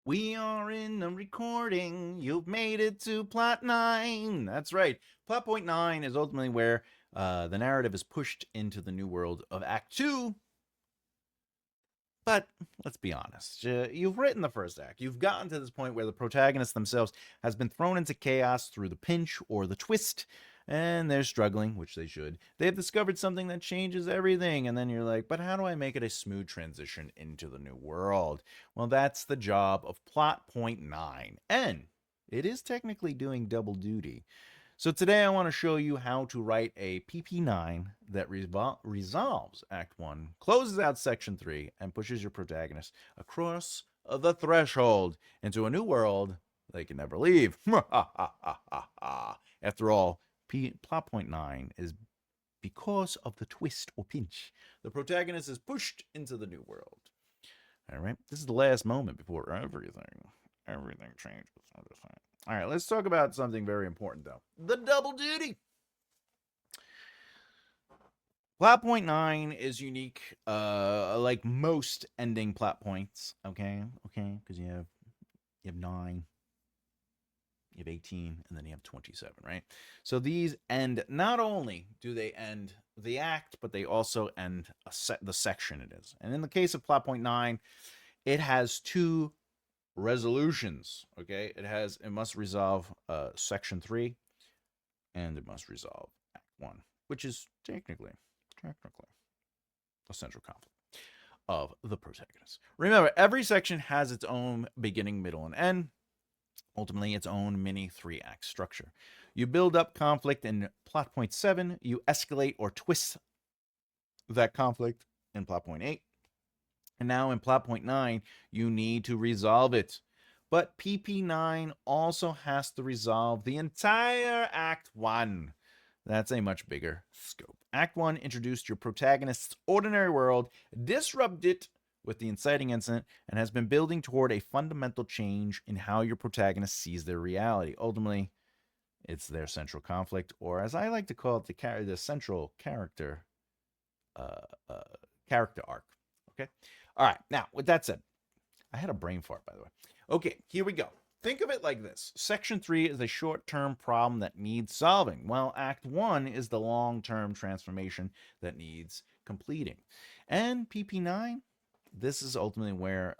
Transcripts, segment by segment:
We are in a recording. You've made it to plot 9. That's right. Plot point 9 is ultimately where the narrative is pushed into the new world of Act 2. But let's be honest. You've written the first act. You've gotten to this point where the protagonist themselves has been thrown into chaos through the pinch or the twist, and they're struggling, which they should. They have discovered something that changes everything, and then you're like, but how do I make it a smooth transition into the new world? Well, that's the job of plot point 9. And it is technically doing double duty. So today I want to show you how to write a PP9 that resolves Act 1, closes out Section 3, and pushes your protagonist across the threshold into a new world they can never leave. After all, plot point 9 is because of the twist or pinch. The protagonist is pushed into the new world. All right, this is the last moment before everything changes. All right, let's talk about something very important, though. The double duty. Plot point 9 is unique, like most ending plot points. Okay, because you have 9, you have 18, and then you have 27, right? So these end. Not only do they end the act, but they also end the section it is. And in the case of plot point 9, it has two resolutions. Okay, it must resolve section 3, and it must resolve act 1, which is technically the central conflict of the protagonist. Remember, every section has its own beginning, middle, and end, ultimately its own mini 3-act structure. You build up conflict in plot point 7, you escalate or twist that conflict in plot point 8, and now in plot point 9, you need to resolve it. But PP9 also has to resolve the entire Act 1. That's a much bigger scope. Act 1 introduced your protagonist's ordinary world, disrupted it with the inciting incident, and has been building toward a fundamental change in how your protagonist sees their reality. Ultimately, it's their central conflict, or as I like to call it, the central character arc. Okay? All right, now, with that said, I had a brain fart, by the way. Okay, here we go. Think of it like this. Section 3 is a short-term problem that needs solving, while Act 1 is the long-term transformation that needs completing. And PP9, this is ultimately where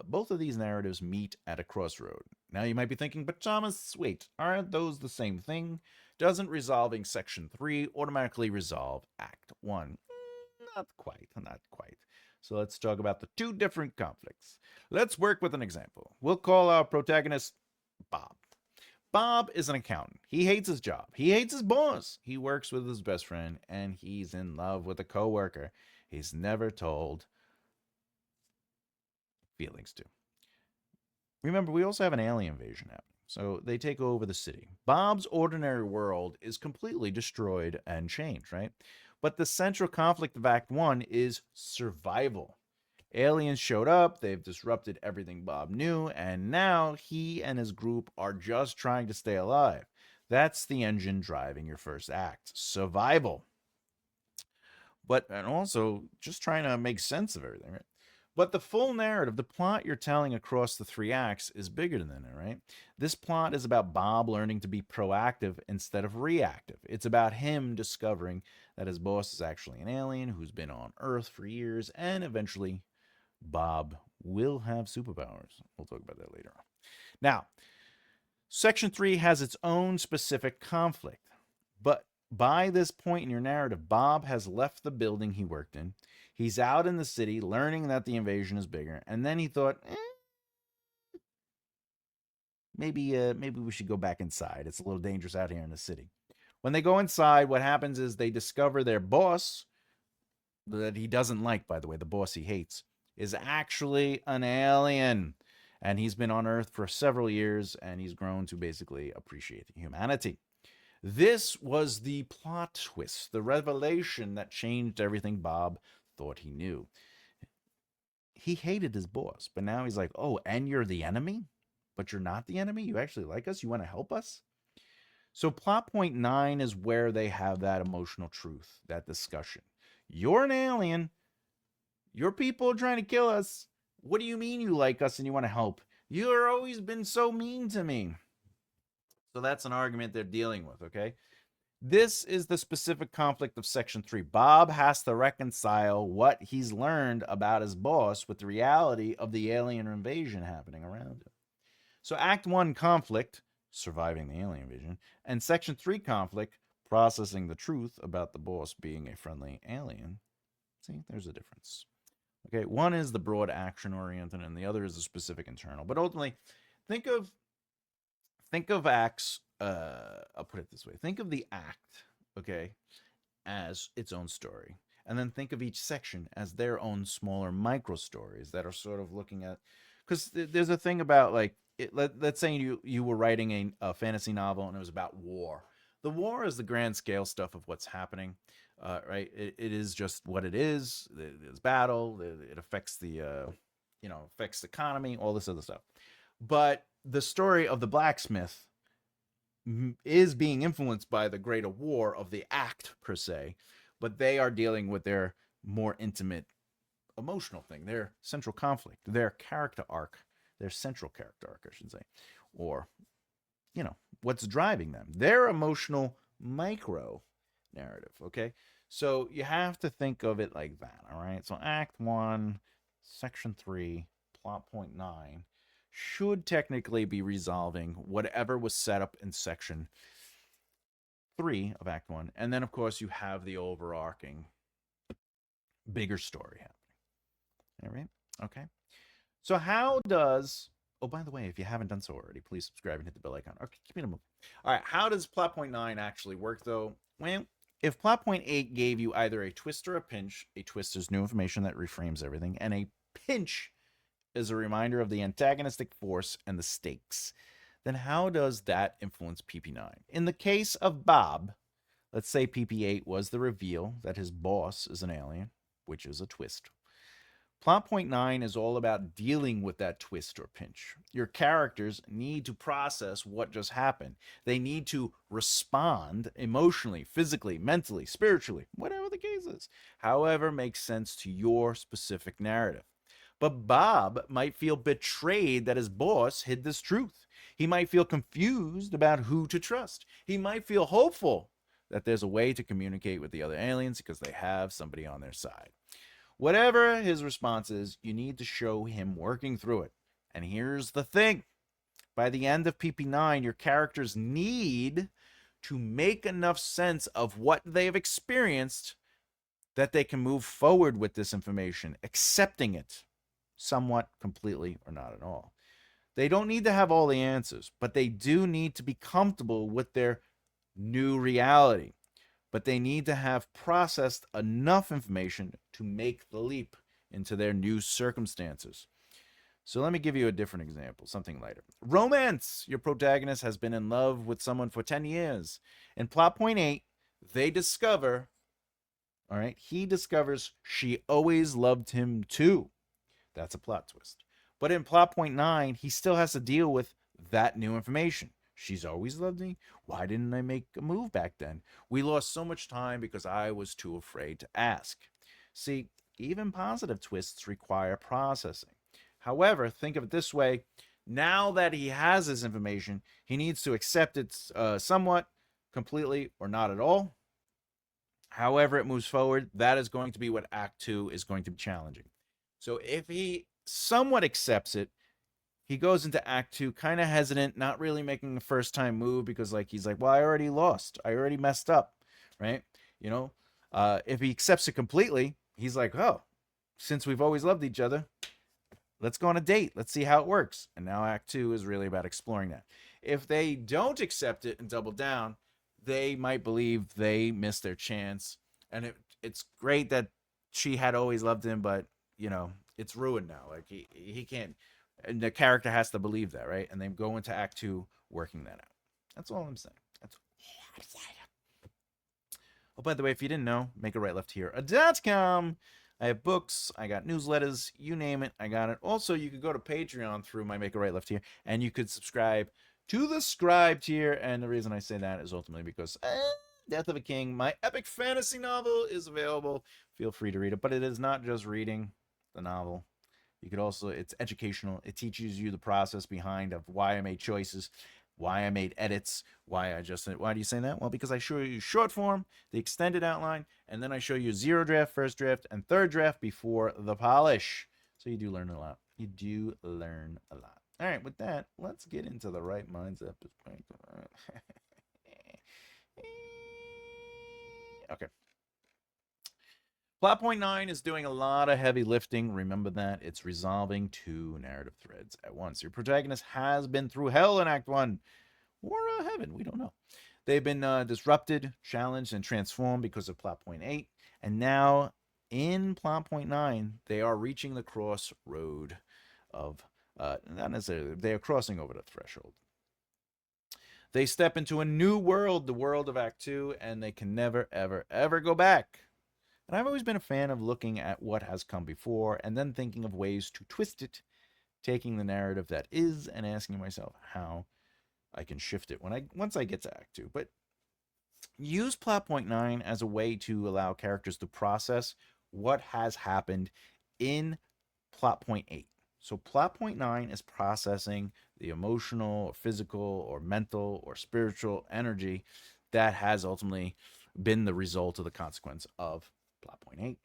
both of these narratives meet at a crossroad. Now you might be thinking, but Thomas, wait, aren't those the same thing? Doesn't resolving Section 3 automatically resolve Act 1? Not quite. So let's talk about the two different conflicts. Let's work with an example. We'll call our protagonist Bob. Bob is an accountant. He hates his job. He hates his boss. He works with his best friend, and he's in love with a coworker he's never told feelings to. Remember, we also have an alien invasion happening. So they take over the city. Bob's ordinary world is completely destroyed and changed, right? But the central conflict of Act 1 is survival. Aliens showed up, they've disrupted everything Bob knew, and now he and his group are just trying to stay alive. That's the engine driving your first act, survival. And also just trying to make sense of everything, right? But the full narrative, the plot you're telling across the 3 acts is bigger than that, right? This plot is about Bob learning to be proactive instead of reactive. It's about him discovering that his boss is actually an alien who's been on Earth for years, and eventually Bob will have superpowers. We'll talk about that later on. Now, Section 3 has its own specific conflict, but by this point in your narrative, Bob has left the building he worked in. He's out in the city learning that the invasion is bigger, and then he thought, maybe we should go back inside. It's a little dangerous out here in the city. When they go inside, what happens is they discover their boss, that he doesn't like, by the way, the boss he hates, is actually an alien. And he's been on Earth for several years, and he's grown to basically appreciate humanity. This was the plot twist, the revelation that changed everything Bob thought he knew. He hated his boss, but now he's like, oh, and you're the enemy? But you're not the enemy? You actually like us? You want to help us? So plot point 9 is where they have that emotional truth, that discussion. You're an alien. Your people are trying to kill us. What do you mean you like us and you want to help? You've always been so mean to me. So that's an argument they're dealing with, okay? This is the specific conflict of Section 3. Bob has to reconcile what he's learned about his boss with the reality of the alien invasion happening around him. So, Act 1 conflict, surviving the alien invasion, and Section 3 conflict, processing the truth about the boss being a friendly alien. See, there's a difference. Okay, one is the broad action oriented, and the other is the specific internal. But ultimately, think of acts. I'll put it this way: think of the act, okay, as its own story, and then think of each section as their own smaller micro stories that are sort of looking at. Because there's a thing about like, let's say you were writing a fantasy novel and it was about war. The war is the grand scale stuff of what's happening, right? It is just what it is. There's battle. It affects the affects the economy, all this other stuff. But the story of the blacksmith is being influenced by the greater war of the act per se, but they are dealing with their more intimate emotional thing, their central conflict, their character arc, their central character arc, I should say, or what's driving them, their emotional micro narrative. Okay, so you have to think of it like that. All right, so Act 1, Section 3, plot point 9 should technically be resolving whatever was set up in Section 3 of Act 1. And then, of course, you have the overarching bigger story happening. All right? Okay. So, how does. Oh, by the way, if you haven't done so already, please subscribe and hit the bell icon. Okay, keep it a move. All right. How does plot point 9 actually work, though? Well, if plot point 8 gave you either a twist or a pinch, a twist is new information that reframes everything, and a pinch is a reminder of the antagonistic force and the stakes, then how does that influence PP9? In the case of Bob, let's say PP8 was the reveal that his boss is an alien, which is a twist. Plot point 9 is all about dealing with that twist or pinch. Your characters need to process what just happened. They need to respond emotionally, physically, mentally, spiritually, whatever the case is, however makes sense to your specific narrative. But Bob might feel betrayed that his boss hid this truth. He might feel confused about who to trust. He might feel hopeful that there's a way to communicate with the other aliens because they have somebody on their side. Whatever his response is, you need to show him working through it. And here's the thing. By the end of PP9, your characters need to make enough sense of what they've experienced that they can move forward with this information, accepting it somewhat, completely, or not at all. They don't need to have all the answers, but they do need to be comfortable with their new reality. But they need to have processed enough information to make the leap into their new circumstances. So let me give you a different example, something lighter. Romance. Your protagonist has been in love with someone for 10 years. In plot point 8, they discover, all right, he discovers she always loved him too. That's a plot twist. But in plot point 9, he still has to deal with that new information. She's always loved me. Why didn't I make a move back then? We lost so much time because I was too afraid to ask. See, even positive twists require processing. However, think of it this way. Now that he has this information, he needs to accept it somewhat, completely, or not at all. However it moves forward, that is going to be what Act 2 is going to be challenging. So if he somewhat accepts it, he goes into Act 2 kind of hesitant, not really making a first time move because he's like, well, I already lost. I already messed up, right? If he accepts it completely, he's like, oh, since we've always loved each other, let's go on a date. Let's see how it works. And now Act 2 is really about exploring that. If they don't accept it and double down, they might believe they missed their chance. And it's great that she had always loved him, but it's ruined now. Like he can't, and the character has to believe that, right? And they go into Act 2 working that out. That's all I'm saying. That's all I'm saying. Oh, by the way, if you didn't know, makearightleft.com. I have books, I got newsletters, you name it, I got it. Also, you could go to Patreon through my Make a Right Left here, and you could subscribe to the Scribe tier. And the reason I say that is ultimately because Death of a King, my epic fantasy novel, is available. Feel free to read it, but it is not just reading the novel. You could also, it's educational. It teaches you the process behind of why I made choices, why I made edits, why do you say that? Well, because I show you short form, the extended outline, and then I show you zero draft, first draft, and third draft before the polish. So you do learn a lot. You do learn a lot. All right, with that, let's get into the right mindset. Okay. Plot point 9 is doing a lot of heavy lifting. Remember that. It's resolving 2 narrative threads at once. Your protagonist has been through hell in Act 1. Or heaven, we don't know. They've been disrupted, challenged, and transformed because of plot point 8. And now, in plot point 9, they are reaching the crossroad of, not necessarily, they are crossing over the threshold. They step into a new world, the world of Act 2, and they can never, ever, ever go back. And I've always been a fan of looking at what has come before and then thinking of ways to twist it, taking the narrative that is and asking myself how I can shift it once I get to Act 2. But use plot point 9 as a way to allow characters to process what has happened in plot point 8. So plot point 9 is processing the emotional or physical or mental or spiritual energy that has ultimately been the result of the consequence of plot point 8.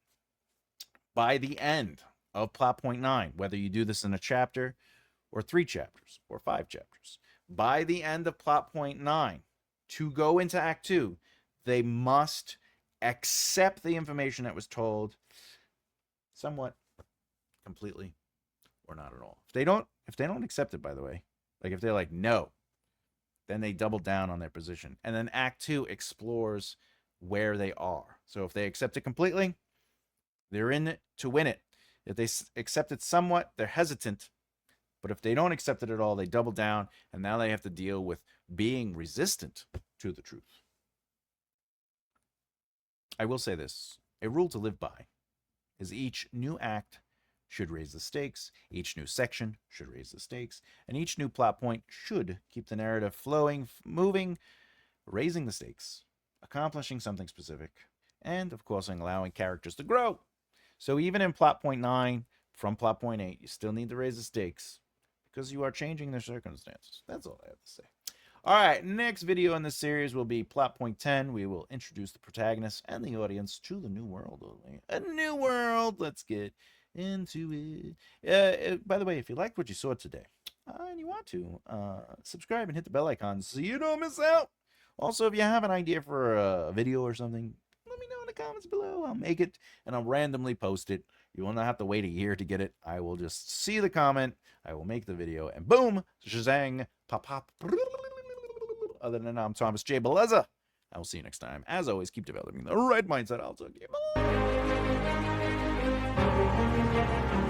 By the end of plot point 9, whether you do this in a chapter or 3 chapters or 5 chapters, by the end of plot point 9, to go into Act 2, they must accept the information that was told somewhat, completely, or not at all. If they don't accept it, by the way, like if they're like, no, then they double down on their position. And then Act 2 explores where they are. So if they accept it completely, they're in it to win it. If they accept it somewhat, they're hesitant. But if they don't accept it at all, they double down, and now they have to deal with being resistant to the truth. I will say this. A rule to live by is each new act should raise the stakes, each new section should raise the stakes, and each new plot point should keep the narrative flowing, moving, raising the stakes, accomplishing something specific, and, of course, allowing characters to grow. So even in plot point 9, from plot point 8, you still need to raise the stakes because you are changing their circumstances. That's all I have to say. All right, next video in this series will be plot point 10. We will introduce the protagonist and the audience to the new world. A new world. Let's get into it. By the way, if you liked what you saw today and you want to, subscribe and hit the bell icon so you don't miss out. Also, if you have an idea for a video or something, let me know in the comments below. I'll make it and I'll randomly post it. You will not have to wait a year to get it. I will just see the comment. I will make the video and boom, shazang, pop, pop. Other than that, I'm Thomas J. Bellezza. I will see you next time. As always, keep developing the right mindset. I'll talk to you. Bye.